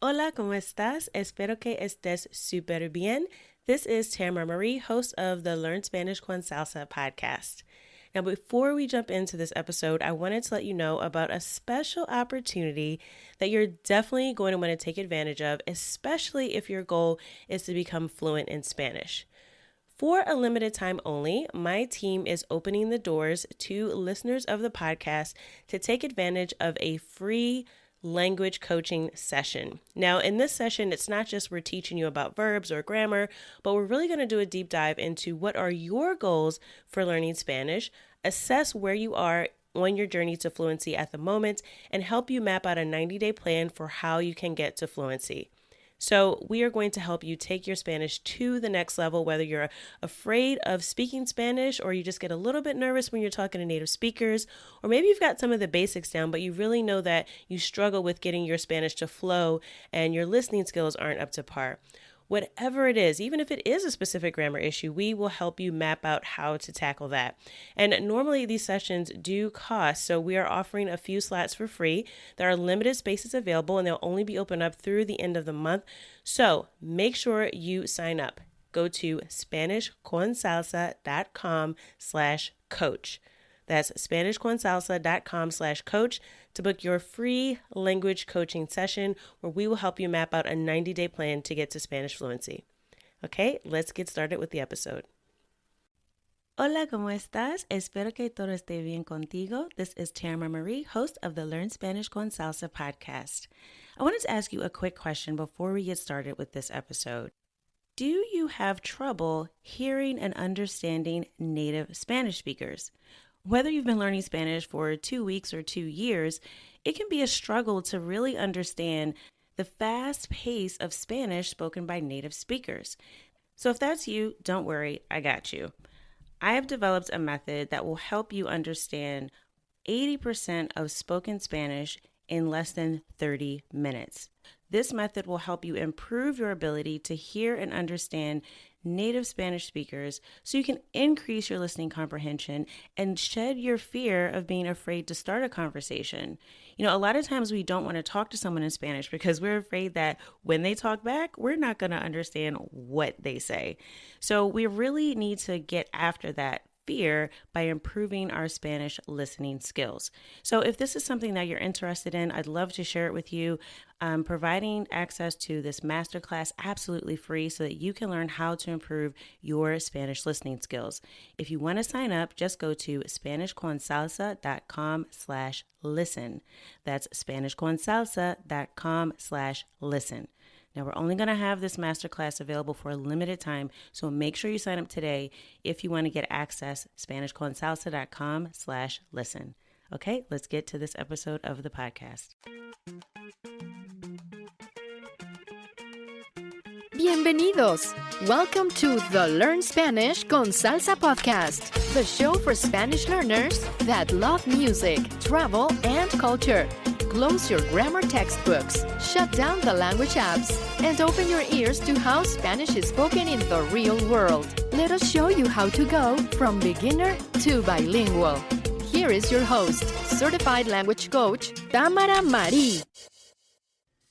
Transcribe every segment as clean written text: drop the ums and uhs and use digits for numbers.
Hola, ¿cómo estás? Espero que estés súper bien. This is Tamara Marie, host of the Learn Spanish con Salsa podcast. Now, before we jump into this episode, I wanted to let you know about a special opportunity that you're definitely going to want to take advantage of, especially if your goal is to become fluent in Spanish. For a limited time only, my team is opening the doors to listeners of the podcast to take advantage of a free language coaching session. Now, in this session, it's not just we're teaching you about verbs or grammar, but we're really going to do a deep dive into what are your goals for learning Spanish, assess where you are on your journey to fluency at the moment, and help you map out a 90-day plan for how you can get to fluency. So we are going to help you take your Spanish to the next level, whether you're afraid of speaking Spanish or you just get a little bit nervous when you're talking to native speakers, or maybe you've got some of the basics down, but you really know that you struggle with getting your Spanish to flow and your listening skills aren't up to par. Whatever it is, even if it is a specific grammar issue, we will help you map out how to tackle that. And normally these sessions do cost, so we are offering a few slots for free. There are limited spaces available and they'll only be open up through the end of the month. So make sure you sign up. Go to SpanishConSalsa.com/coach. That's SpanishConSalsa.com/coach to book your free language coaching session where we will help you map out a 90-day plan to get to Spanish fluency. Okay, let's get started with the episode. Hola, ¿cómo estás? Espero que todo esté bien contigo. This is Tamara Marie, host of the Learn Spanish con Salsa podcast. I wanted to ask you a quick question before we get started with this episode. Do you have trouble hearing and understanding native Spanish speakers? Whether you've been learning Spanish for 2 weeks or 2 years, it can be a struggle to really understand the fast pace of Spanish spoken by native speakers. So if that's you, don't worry, I got you. I have developed a method that will help you understand 80% of spoken Spanish in less than 30 minutes. This method will help you improve your ability to hear and understand native Spanish speakers so you can increase your listening comprehension and shed your fear of being afraid to start a conversation. You know, a lot of times we don't want to talk to someone in Spanish because we're afraid that when they talk back, we're not going to understand what they say. So we really need to get after that fear by improving our Spanish listening skills. So if this is something that you're interested in, I'd love to share it with you. Providing access to this masterclass absolutely free so that you can learn how to improve your Spanish listening skills. If you want to sign up, just go to SpanishConSalsa.com/listen. That's SpanishConSalsa.com/listen. Now, we're only going to have this masterclass available for a limited time, so make sure you sign up today if you want to get access, SpanishConSalsa.com/listen. Okay, let's get to this episode of the podcast. Bienvenidos! Welcome to the Learn Spanish con Salsa podcast, the show for Spanish learners that love music, travel, and culture. Close your grammar textbooks, shut down the language apps, and open your ears to how Spanish is spoken in the real world. Let us show you how to go from beginner to bilingual. Here is your host, certified language coach, Tamara Marie.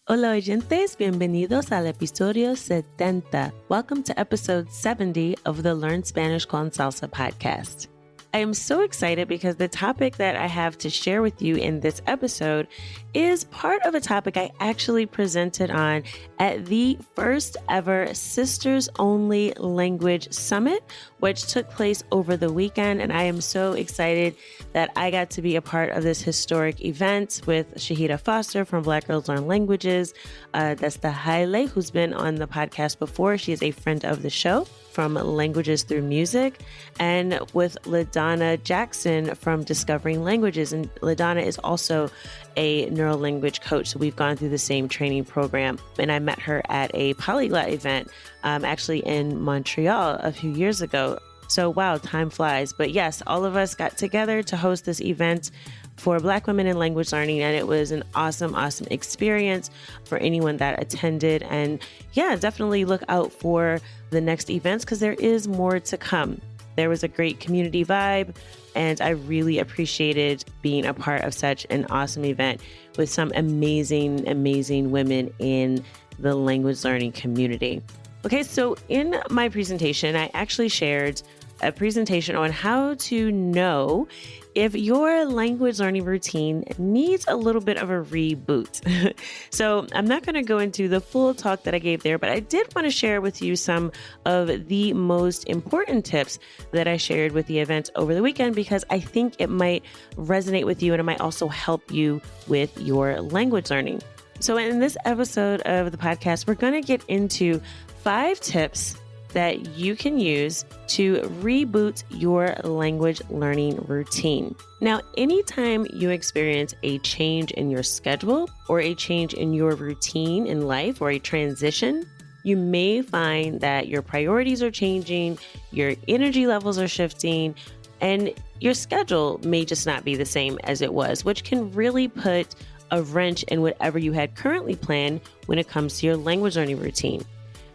Hola oyentes, bienvenidos al episodio 70. Welcome to episode 70 of the Learn Spanish con Salsa podcast. I am so excited because the topic that I have to share with you in this episode is part of a topic I actually presented on at the first ever Sisters Only Language Summit, which took place over the weekend. And I am so excited that I got to be a part of this historic event with Shahida Foster from Black Girls Learn Languages. That's the Haile, who's been on the podcast before. She is a friend of the show from Languages Through Music, and with LaDonna Jackson from Discovering Languages. And LaDonna is also a neuro-language coach, so we've gone through the same training program. And I met her at a polyglot event, actually in Montreal a few years ago. So wow, time flies. But yes, all of us got together to host this event for Black women in language learning, and it was an awesome experience for anyone that attended. And yeah, definitely look out for the next events because there is more to come. There was a great community vibe, and I really appreciated being a part of such an awesome event with some amazing, amazing women in the language learning community. Okay, so in my presentation, I actually shared a presentation on how to know if your language learning routine needs a little bit of a reboot. So I'm not going to go into the full talk that I gave there, but I did want to share with you some of the most important tips that I shared with the event over the weekend, because I think it might resonate with you and it might also help you with your language learning. So in this episode of the podcast, we're going to get into 5 tips that you can use to reboot your language learning routine. Now, anytime you experience a change in your schedule or a change in your routine in life or a transition, you may find that your priorities are changing, your energy levels are shifting, and your schedule may just not be the same as it was, which can really put a wrench in whatever you had currently planned when it comes to your language learning routine.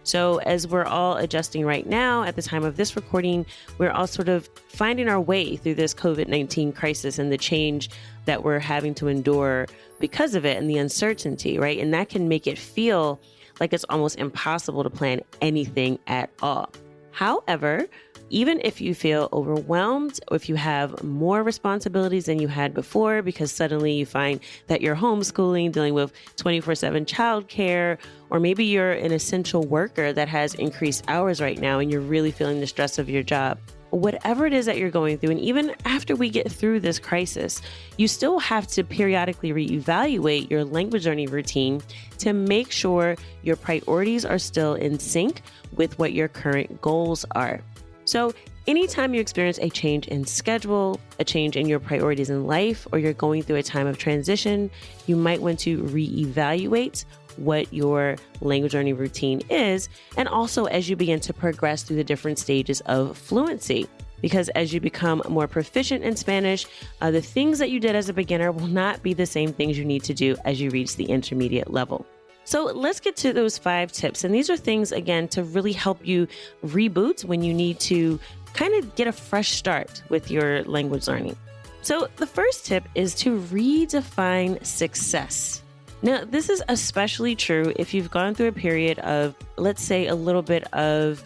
So as we're all adjusting right now at the time of this recording, we're all sort of finding our way through this COVID-19 crisis and the change that we're having to endure because of it and the uncertainty, right? And that can make it feel like it's almost impossible to plan anything at all. However, even if you feel overwhelmed or if you have more responsibilities than you had before because suddenly you find that you're homeschooling, dealing with 24/7 childcare, or maybe you're an essential worker that has increased hours right now and you're really feeling the stress of your job, whatever it is that you're going through, and even after we get through this crisis, you still have to periodically reevaluate your language learning routine to make sure your priorities are still in sync with what your current goals are. So anytime you experience a change in schedule, a change in your priorities in life, or you're going through a time of transition, you might want to reevaluate what your language learning routine is, and also as you begin to progress through the different stages of fluency. Because as you become more proficient in Spanish, the things that you did as a beginner will not be the same things you need to do as you reach the intermediate level. So let's get to those 5 tips. And these are things, again, to really help you reboot when you need to kind of get a fresh start with your language learning. So the first tip is to redefine success. Now, this is especially true if you've gone through a period of, let's say, a little bit of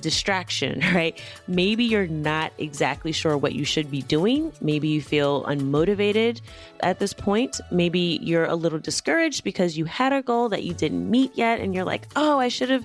distraction, right? Maybe you're not exactly sure what you should be doing. Maybe you feel unmotivated at this point. Maybe you're a little discouraged because you had a goal that you didn't meet yet. And you're like, oh, I should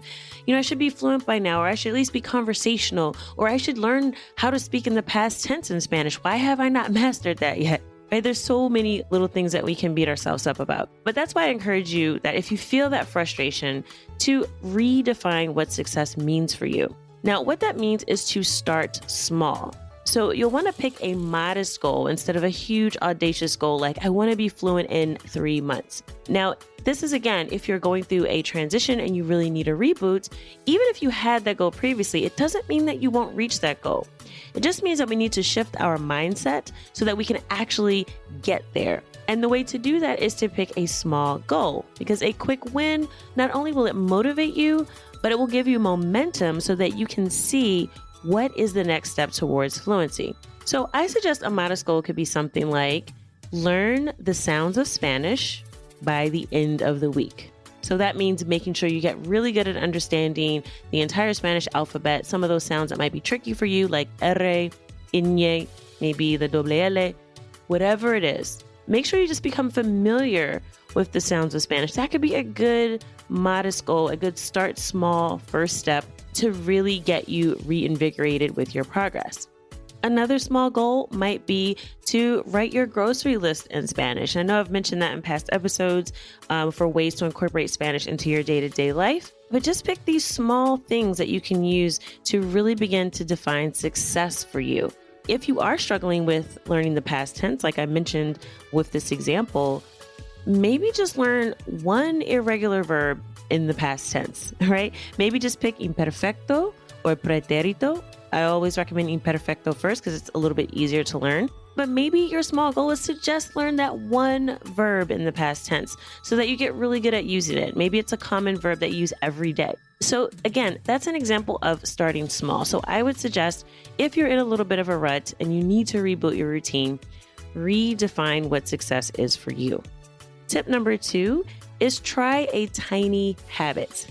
be fluent by now, or I should at least be conversational, or I should learn how to speak in the past tense in Spanish. Why have I not mastered that yet? Right? There's so many little things that we can beat ourselves up about. But that's why I encourage you that if you feel that frustration, to redefine what success means for you. Now, what that means is to start small. So you'll want to pick a modest goal instead of a huge audacious goal like I want to be fluent in 3 months. Now, this is, again, if you're going through a transition and you really need a reboot, even if you had that goal previously, it doesn't mean that you won't reach that goal. It just means that we need to shift our mindset so that we can actually get there. And the way to do that is to pick a small goal, because a quick win, not only will it motivate you, but it will give you momentum so that you can see what is the next step towards fluency. So I suggest a modest goal could be something like learn the sounds of Spanish by the end of the week. So that means making sure you get really good at understanding the entire Spanish alphabet. Some of those sounds that might be tricky for you, like R, ñ, maybe the doble L, whatever it is. Make sure you just become familiar with the sounds of Spanish. That could be a good modest goal, a good start small first step to really get you reinvigorated with your progress. Another small goal might be to write your grocery list in Spanish. I know I've mentioned that in past episodes for ways to incorporate Spanish into your day-to-day life, but just pick these small things that you can use to really begin to define success for you. If you are struggling with learning the past tense, like I mentioned with this example, maybe just learn one irregular verb in the past tense, right? Maybe just pick imperfecto or pretérito. I always recommend imperfecto first because it's a little bit easier to learn. But maybe your small goal is to just learn that one verb in the past tense so that you get really good at using it. Maybe it's a common verb that you use every day. So again, that's an example of starting small. So I would suggest if you're in a little bit of a rut and you need to reboot your routine, redefine what success is for you. Tip number 2 is try a tiny habit.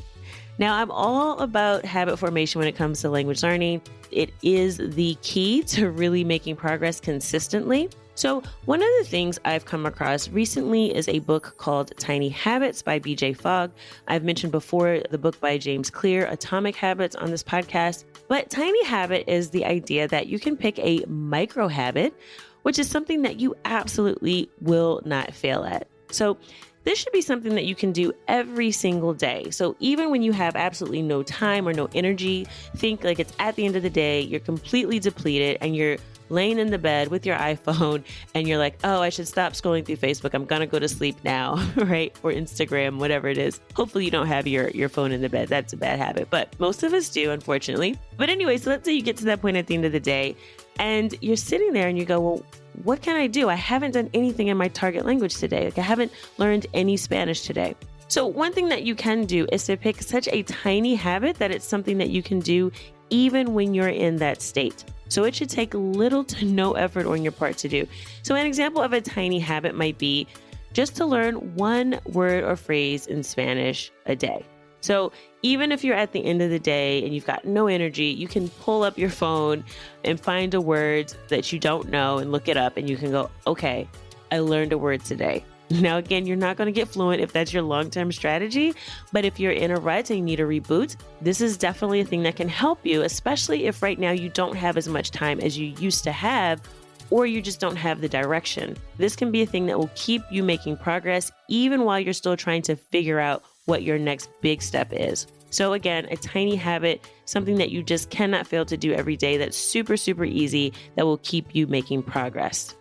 Now, I'm all about habit formation when it comes to language learning. It is the key to really making progress consistently. So one of the things I've come across recently is a book called Tiny Habits by BJ Fogg. I've mentioned before the book by James Clear, Atomic Habits, on this podcast. But tiny habit is the idea that you can pick a micro habit, which is something that you absolutely will not fail at. So this should be something that you can do every single day. So even when you have absolutely no time or no energy, think like it's at the end of the day, you're completely depleted and you're laying in the bed with your iPhone and you're like, oh, I should stop scrolling through Facebook. I'm going to go to sleep now, right? Or Instagram, whatever it is. Hopefully you don't have your phone in the bed. That's a bad habit, but most of us do, unfortunately. But anyway, so let's say you get to that point at the end of the day and you're sitting there and you go, well, what can I do? I haven't done anything in my target language today. Like I haven't learned any Spanish today. So one thing that you can do is to pick such a tiny habit that it's something that you can do even when you're in that state. So it should take little to no effort on your part to do. So an example of a tiny habit might be just to learn one word or phrase in Spanish a day. So even if you're at the end of the day and you've got no energy, you can pull up your phone and find a word that you don't know and look it up and you can go, okay, I learned a word today. Now, again, you're not going to get fluent if that's your long-term strategy, but if you're in a rut and you need a reboot, this is definitely a thing that can help you, especially if right now you don't have as much time as you used to have, or you just don't have the direction. This can be a thing that will keep you making progress even while you're still trying to figure out what your next big step is. So again, a tiny habit, something that you just cannot fail to do every day that's super, super easy that will keep you making progress.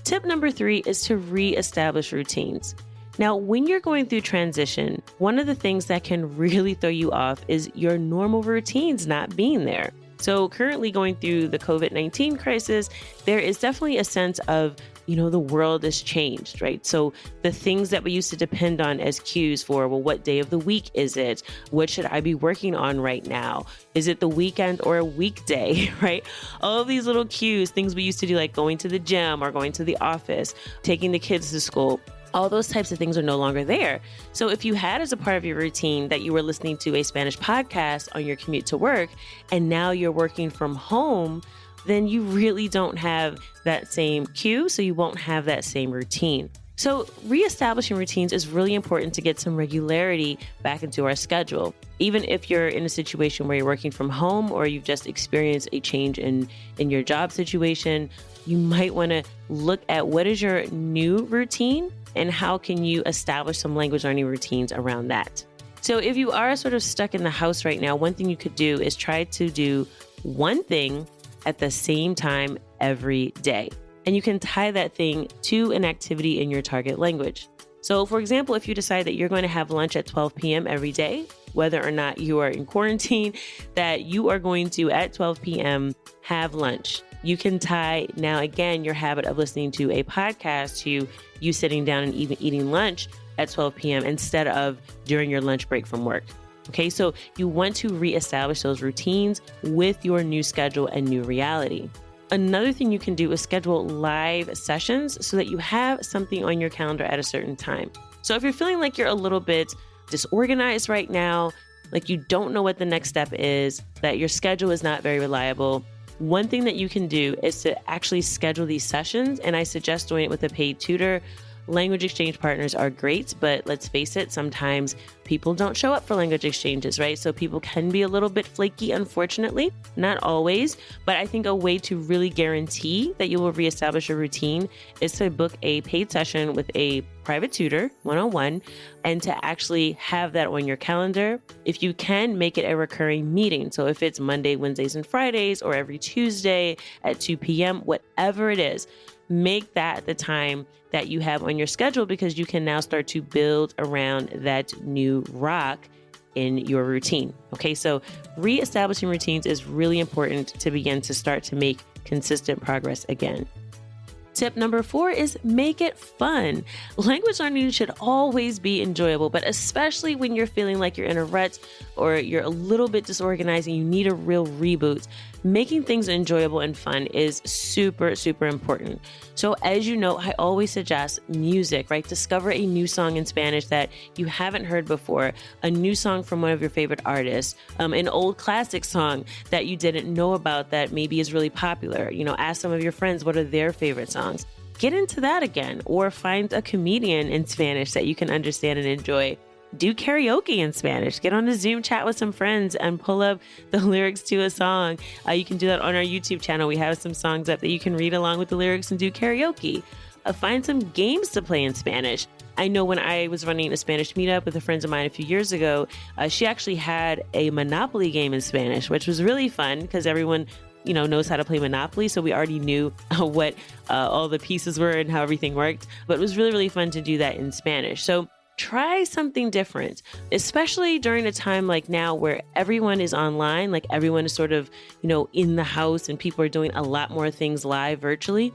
Tip number 3 is to reestablish routines. Now, when you're going through transition, one of the things that can really throw you off is your normal routines not being there. So currently going through the COVID-19 crisis, there is definitely a sense of, the world has changed, right? So the things that we used to depend on as cues for, well, what day of the week is it? What should I be working on right now? Is it the weekend or a weekday, right? All of these little cues, things we used to do, like going to the gym or going to the office, taking the kids to school. All those types of things are no longer there. So if you had as a part of your routine that you were listening to a Spanish podcast on your commute to work, and now you're working from home, then you really don't have that same cue, so you won't have that same routine. So reestablishing routines is really important to get some regularity back into our schedule. Even if you're in a situation where you're working from home or you've just experienced a change in your job situation, you might want to look at what is your new routine and how can you establish some language learning routines around that. So if you are sort of stuck in the house right now, one thing you could do is try to do one thing at the same time every day. And you can tie that thing to an activity in your target language. So for example, if you decide that you're going to have lunch at 12 p.m. every day, whether or not you are in quarantine, that you are going to, at 12 p.m., have lunch. You can tie, now again, your habit of listening to a podcast to you sitting down and even eating lunch at 12 p.m. instead of during your lunch break from work. Okay, so you want to reestablish those routines with your new schedule and new reality. Another thing you can do is schedule live sessions so that you have something on your calendar at a certain time. So if you're feeling like you're a little bit disorganized right now, like you don't know what the next step is, that your schedule is not very reliable, one thing that you can do is to actually schedule these sessions, and I suggest doing it with a paid tutor. Language exchange partners are great, but let's face it, sometimes people don't show up for language exchanges, right? So people can be a little bit flaky, unfortunately. Not always, but I think a way to really guarantee that you will reestablish a routine is to book a paid session with a private tutor, one-on-one, and to actually have that on your calendar. If you can, make it a recurring meeting. So if it's Monday, Wednesdays, and Fridays, or every Tuesday at 2 p.m., whatever it is, make that the time that you have on your schedule, because you can now start to build around that new rock in your routine. Okay, so reestablishing routines is really important to begin to start to make consistent progress again. Tip number 4 is make it fun. Language learning should always be enjoyable, but especially when you're feeling like you're in a rut or you're a little bit disorganized and you need a real reboot, making things enjoyable and fun is super, super important. So as you know, I always suggest music, right? Discover a new song in Spanish that you haven't heard before, a new song from one of your favorite artists, an old classic song that you didn't know about that maybe is really popular. Ask some of your friends what are their favorite songs. Get into that again, or find a comedian in Spanish that you can understand and enjoy. Do karaoke in Spanish. Get on a Zoom chat with some friends and pull up the lyrics to a song. You can do that on our YouTube channel. We have some songs up that you can read along with the lyrics and do karaoke. Find some games to play in Spanish. I know when I was running a Spanish meetup with a friend of mine a few years ago, she actually had a Monopoly game in Spanish, which was really fun because everyone knows how to play Monopoly. So we already knew what all the pieces were and how everything worked. But it was really, really fun to do that in Spanish. So try something different, especially during a time like now where everyone is online, like everyone is sort of, in the house and people are doing a lot more things live virtually.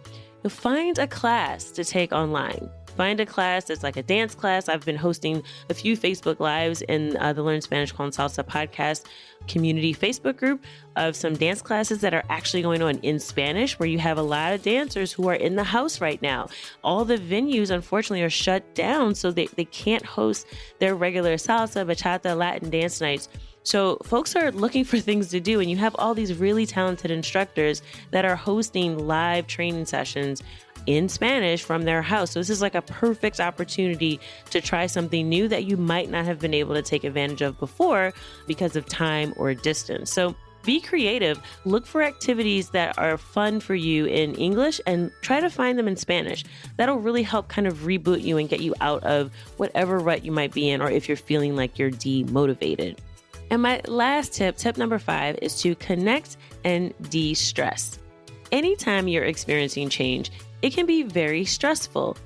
Find a class to take online. Find a class that's like a dance class. I've been hosting a few Facebook Lives in the Learn Spanish con Salsa podcast community Facebook group of some dance classes that are actually going on in Spanish, where you have a lot of dancers who are in the house right now. All the venues, unfortunately, are shut down, so they can't host their regular salsa, bachata, Latin dance nights. So folks are looking for things to do, and you have all these really talented instructors that are hosting live training sessions in Spanish from their house. So this is like a perfect opportunity to try something new that you might not have been able to take advantage of before because of time or distance. So be creative. Look for activities that are fun for you in English and try to find them in Spanish. That'll really help kind of reboot you and get you out of whatever rut you might be in, or if you're feeling like you're demotivated. And my last tip number 5, is to connect and de-stress. Anytime you're experiencing change, it can be very stressful.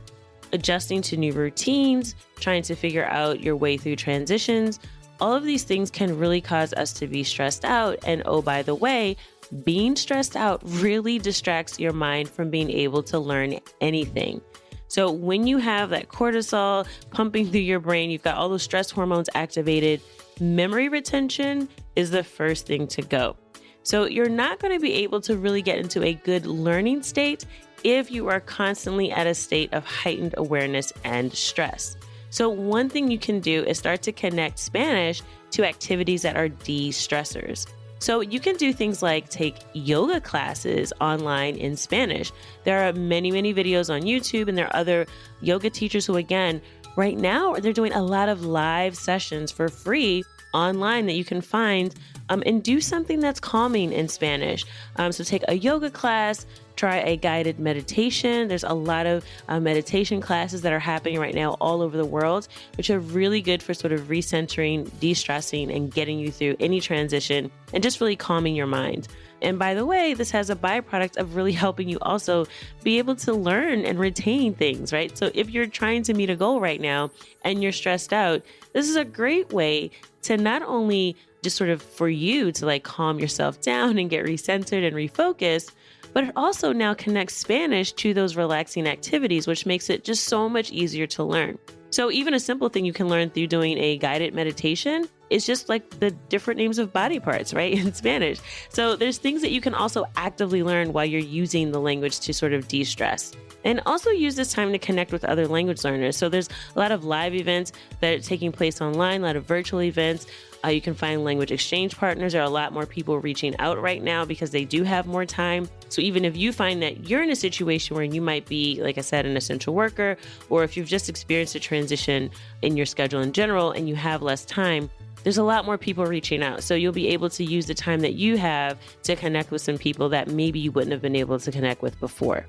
Adjusting to new routines, trying to figure out your way through transitions, all of these things can really cause us to be stressed out. And oh, by the way, being stressed out really distracts your mind from being able to learn anything. So when you have that cortisol pumping through your brain, you've got all those stress hormones activated, memory retention is the first thing to go. So you're not going to be able to really get into a good learning state if you are constantly at a state of heightened awareness and stress. So one thing you can do is start to connect Spanish to activities that are de-stressors. So you can do things like take yoga classes online in Spanish. There are many, many videos on YouTube, and there are other yoga teachers who, again, right now, they're doing a lot of live sessions for free online that you can find and do something that's calming in Spanish. So take a yoga class, try a guided meditation. There's a lot of meditation classes that are happening right now all over the world, which are really good for sort of recentering, de-stressing, and getting you through any transition and just really calming your mind. And by the way, this has a byproduct of really helping you also be able to learn and retain things, right? So if you're trying to meet a goal right now and you're stressed out, this is a great way to not only just sort of for you to like calm yourself down and get recentered and refocused, but it also now connects Spanish to those relaxing activities, which makes it just so much easier to learn. So even a simple thing you can learn through doing a guided meditation is just like the different names of body parts, right, in Spanish. So there's things that you can also actively learn while you're using the language to sort of de-stress. And also use this time to connect with other language learners. So there's a lot of live events that are taking place online, a lot of virtual events. You can find language exchange partners. There are a lot more people reaching out right now because they do have more time. So even if you find that you're in a situation where you might be, like I said, an essential worker, or if you've just experienced a transition in your schedule in general and you have less time, there's a lot more people reaching out. So you'll be able to use the time that you have to connect with some people that maybe you wouldn't have been able to connect with before.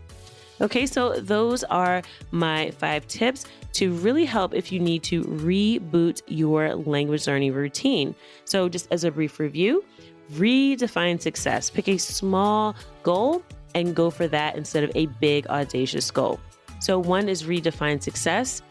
Okay, so those are my 5 tips to really help if you need to reboot your language learning routine. So just as a brief review, redefine success. Pick a small goal and go for that instead of a big, audacious goal. So 1 is redefine success.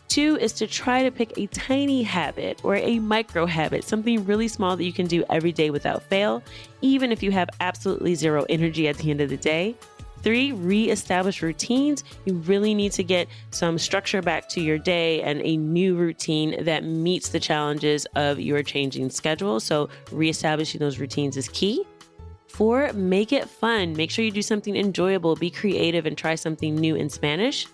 2 is to try to pick a tiny habit or a micro habit, something really small that you can do every day without fail, even if you have absolutely zero energy at the end of the day. 3, reestablish routines. You really need to get some structure back to your day and a new routine that meets the challenges of your changing schedule. So reestablishing those routines is key. 4, make it fun. Make sure you do something enjoyable, be creative, and try something new in Spanish.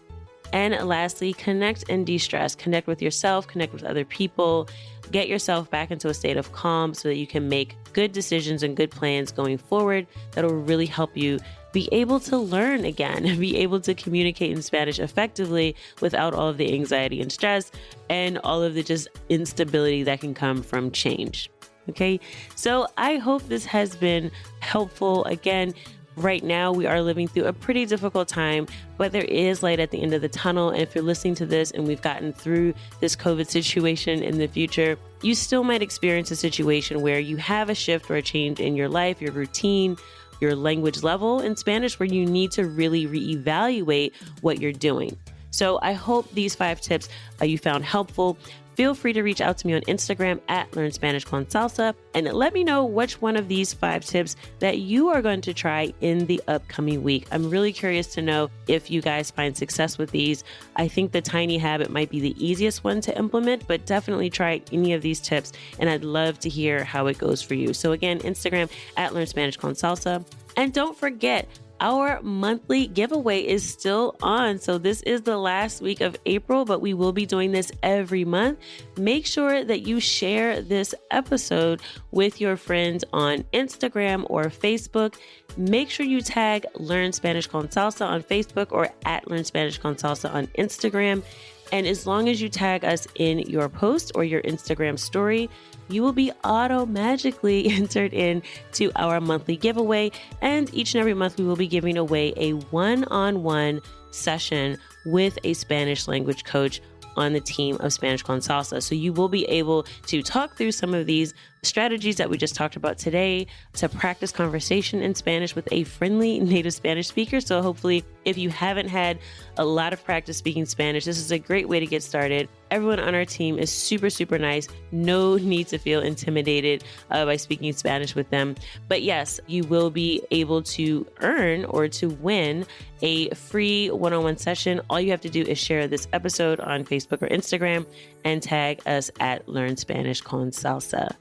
And lastly, connect and de-stress. Connect with yourself, connect with other people, get yourself back into a state of calm so that you can make good decisions and good plans going forward that will really help you be able to learn again, be able to communicate in Spanish effectively without all of the anxiety and stress and all of the just instability that can come from change. Okay, so I hope this has been helpful. Again, right now we are living through a pretty difficult time, but there is light at the end of the tunnel. And if you're listening to this and we've gotten through this COVID situation in the future, you still might experience a situation where you have a shift or a change in your life, your routine, your language level in Spanish, where you need to really reevaluate what you're doing. So I hope these 5 tips you found helpful. Feel free to reach out to me on Instagram at Learn Spanish con Salsa and let me know which one of these 5 tips that you are going to try in the upcoming week. I'm really curious to know if you guys find success with these. I think the tiny habit might be the easiest one to implement, but definitely try any of these tips and I'd love to hear how it goes for you. So again, Instagram at Learn Spanish con Salsa. And don't forget, our monthly giveaway is still on. So this is the last week of April, but we will be doing this every month. Make sure that you share this episode with your friends on Instagram or Facebook. Make sure you tag Learn Spanish con Salsa on Facebook or at Learn Spanish con Salsa on Instagram. And as long as you tag us in your post or your Instagram story, you will be automatically entered in to our monthly giveaway. And each and every month, we will be giving away a one-on-one session with a Spanish language coach on the team of Spanish con Salsa. So you will be able to talk through some of these strategies that we just talked about today to practice conversation in Spanish with a friendly native Spanish speaker. So hopefully, if you haven't had a lot of practice speaking Spanish, this is a great way to get started. Everyone on our team is super, super nice. No need to feel intimidated by speaking Spanish with them. But yes, you will be able to earn or to win a free one-on-one session. All you have to do is share this episode on Facebook or Instagram and tag us at Learn Spanish con Salsa.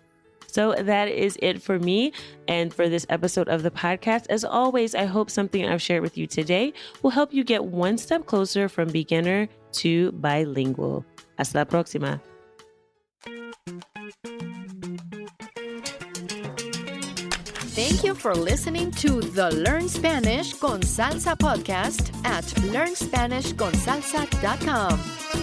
So that is it for me and for this episode of the podcast. As always, I hope something I've shared with you today will help you get one step closer from beginner to bilingual. Hasta la próxima. Thank you for listening to the Learn Spanish con Salsa podcast at learnspanishconsalsa.com.